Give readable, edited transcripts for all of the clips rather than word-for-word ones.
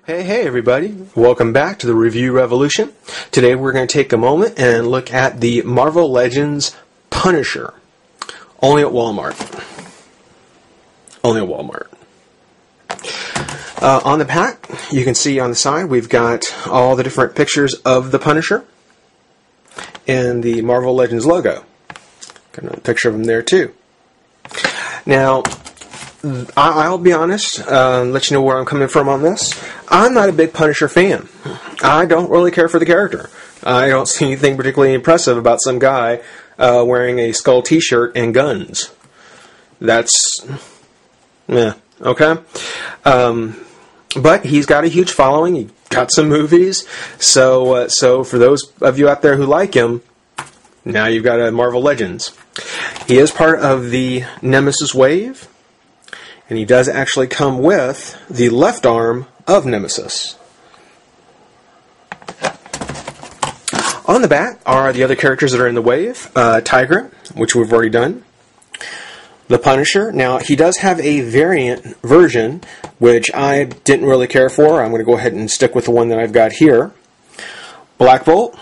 Hey everybody, welcome back to the Review Revolution. Today we're going to take a moment and look at the Marvel Legends Punisher. Only at Walmart. Only at Walmart. On the pack, you can see on the side we've got all the different pictures of the Punisher and the Marvel Legends logo. Got another picture of him there too. Now, I'll be honest, let you know where I'm coming from on this. I'm not a big Punisher fan. I don't really care for the character. I don't see anything particularly impressive about some guy wearing a skull t-shirt and guns. That's, okay. But he's got a huge following. He got some movies. So for those of you out there who like him, now you've got a Marvel Legends. He is part of the Nemesis wave. And he does actually come with the left arm of Nemesis. On the back are the other characters that are in the wave. Tigra, which we've already done. The Punisher. Now, he does have a variant version, which I didn't really care for. I'm going to go ahead and stick with the one that I've got here. Black Bolt,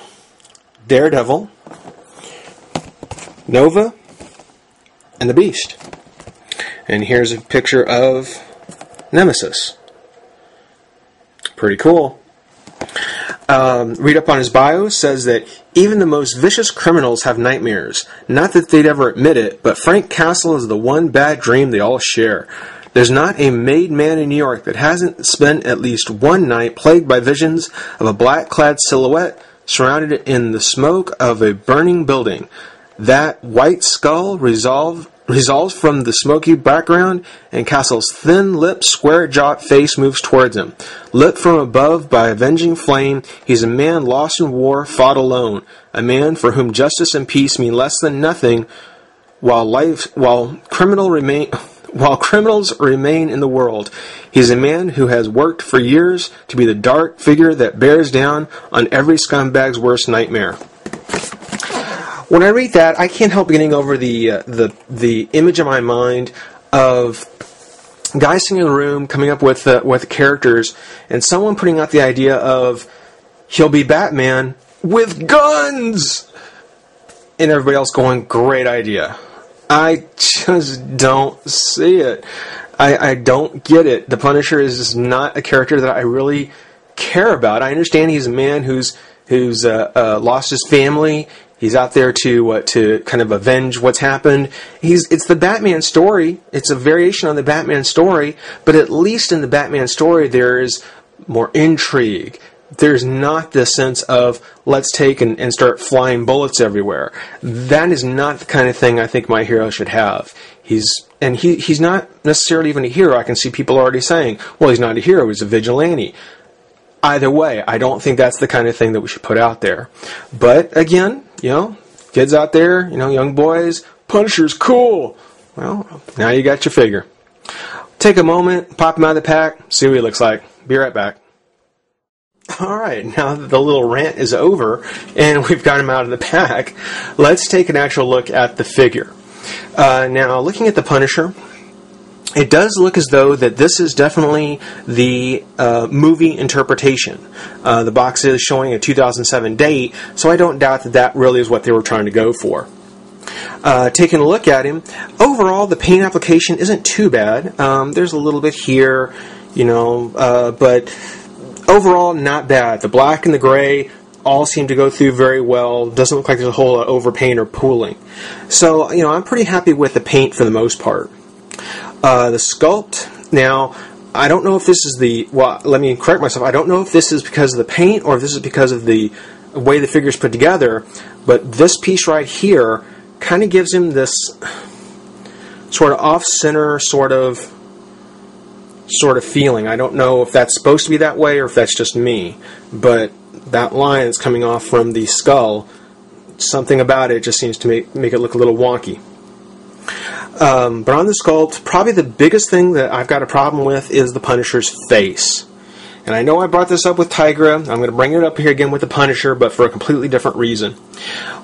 Daredevil, Nova, and the Beast. And here's a picture of Nemesis. Pretty cool. Read up on his bio, says that even the most vicious criminals have nightmares. Not that they'd ever admit it, but Frank Castle is the one bad dream they all share. There's not a made man in New York that hasn't spent at least one night plagued by visions of a black-clad silhouette surrounded in the smoke of a burning building. That white skull resolves from the smoky background, and Castle's thin-lipped, square-jawed face moves towards him. Lit from above by avenging flame, he's a man lost in war, fought alone. A man for whom justice and peace mean less than nothing, while criminals remain in the world. He's a man who has worked for years to be the dark figure that bears down on every scumbag's worst nightmare. When I read that, I can't help getting over the image in my mind of guys sitting in the room coming up with characters, and someone putting out the idea of he'll be Batman with guns, and everybody else going, great idea. I just don't see it. I don't get it. The Punisher is not a character that I really care about. I understand he's a man who's lost his family. He's out there to kind of avenge what's happened. It's the Batman story. It's a variation on the Batman story, but at least in the Batman story there is more intrigue. There's not this sense of let's take and start flying bullets everywhere. That is not the kind of thing I think my hero should have. He's not necessarily even a hero. I can see people already saying, well, he's not a hero, he's a vigilante. Either way, I don't think that's the kind of thing that we should put out there. But again, kids out there, young boys, Punisher's cool. Well, now you got your figure. Take a moment, pop him out of the pack, see what he looks like. Be right back. Alright, now that the little rant is over and we've got him out of the pack, let's take an actual look at the figure. Now, looking at the Punisher, it does look as though that this is definitely the movie interpretation. The box is showing a 2007 date, so I don't doubt that that really is what they were trying to go for. Taking a look at him, overall the paint application isn't too bad. There's a little bit here, but overall not bad. The black and the gray all seem to go through very well. Doesn't look like there's a whole lot of overpaint or pooling. So, I'm pretty happy with the paint for the most part. The sculpt, now, I don't know if this is let me correct myself, I don't know if this is because of the paint or if this is because of the way the figure's put together, but this piece right here kind of gives him this sort of off-center sort of feeling. I don't know if that's supposed to be that way or if that's just me, but that line that's coming off from the skull, something about it just seems to make it look a little wonky. But on the sculpt, probably the biggest thing that I've got a problem with is the Punisher's face. And I know I brought this up with Tigra. I'm going to bring it up here again with the Punisher, but for a completely different reason.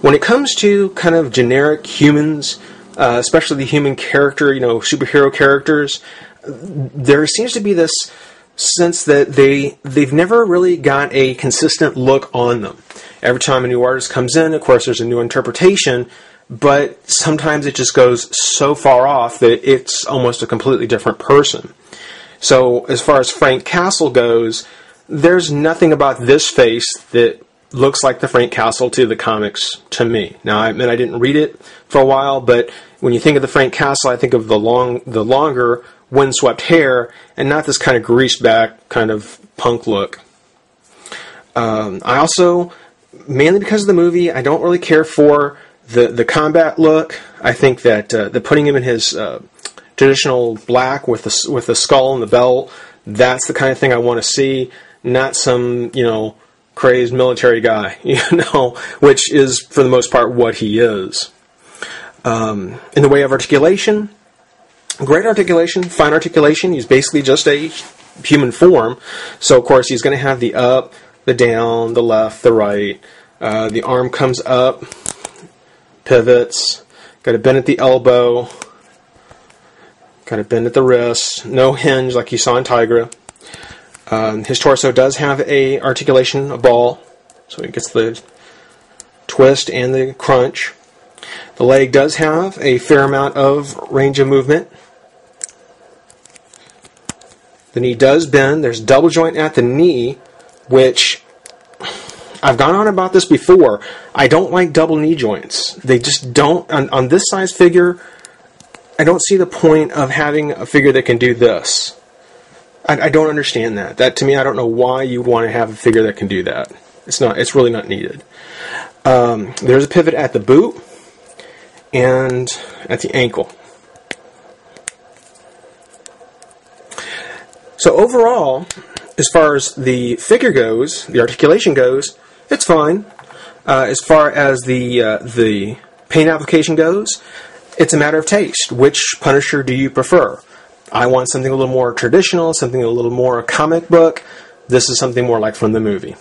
When it comes to kind of generic humans, especially the human character, superhero characters, there seems to be this sense that they've never really got a consistent look on them. Every time a new artist comes in, of course, there's a new interpretation, but sometimes it just goes so far off that it's almost a completely different person. So as far as Frank Castle goes, there's nothing about this face that looks like the Frank Castle to the comics to me. Now, I mean, I didn't read it for a while, but when you think of the Frank Castle, I think of the longer, windswept hair, and not this kind of greased back kind of punk look. I also, mainly because of the movie, I don't really care for the combat look. I think that the putting him in his traditional black with the skull and the belt, that's the kind of thing I want to see, not some, crazed military guy, which is, for the most part, what he is. In the way of articulation, great articulation, fine articulation. He's basically just a human form. So, of course, he's going to have the up, the down, the left, the right. The arm comes up, pivots, got a bend at the elbow, got a bend at the wrist, no hinge like you saw in Tigra. His torso does have a articulation, a ball, so it gets the twist and the crunch. The leg does have a fair amount of range of movement. The knee does bend. There's double joint at the knee, which I've gone on about this before. I don't like double knee joints. They just don't, on this size figure, I don't see the point of having a figure that can do this. I don't understand that. That, to me, I don't know why you would want to have a figure that can do that. It's really not needed. There's a pivot at the boot and at the ankle. So overall, as far as the figure goes, the articulation goes, it's fine. As far as the paint application goes, it's a matter of taste. Which Punisher do you prefer? I want something a little more traditional, something a little more comic book. This is something more like from the movie.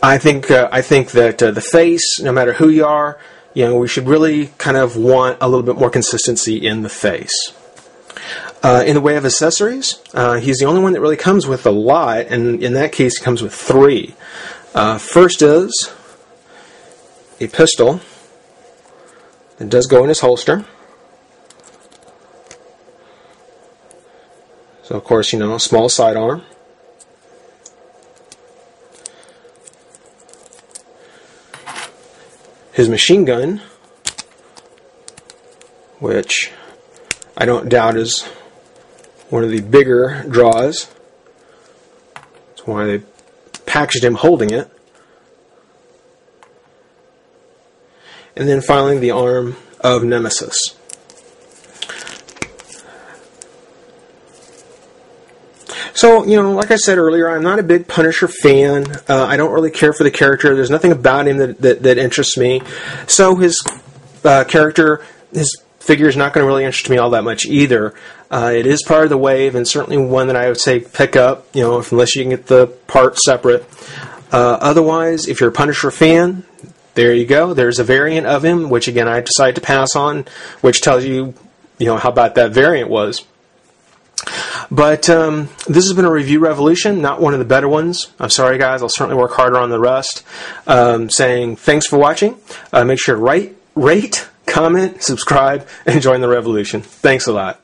I think that the face, no matter who you are, we should really kind of want a little bit more consistency in the face. In the way of accessories, he's the only one that really comes with a lot, and in that case, he comes with 3. First is a pistol that does go in his holster. So, of course, small sidearm. His machine gun, which I don't doubt is one of the bigger draws. That's why they packaged him holding it. And then finally, the arm of Nemesis. So, like I said earlier, I'm not a big Punisher fan. I don't really care for the character. There's nothing about him that interests me. So his character, his figure is not going to really interest me all that much either. It is part of the wave, and certainly one that I would say pick up, unless you can get the part separate. Otherwise, if you're a Punisher fan, there you go. There's a variant of him, which again I decided to pass on, which tells you, how bad that variant was. But this has been a review revolution, not one of the better ones. I'm sorry, guys. I'll certainly work harder on the rest. Saying thanks for watching. Make sure to rate, comment, subscribe, and join the revolution. Thanks a lot.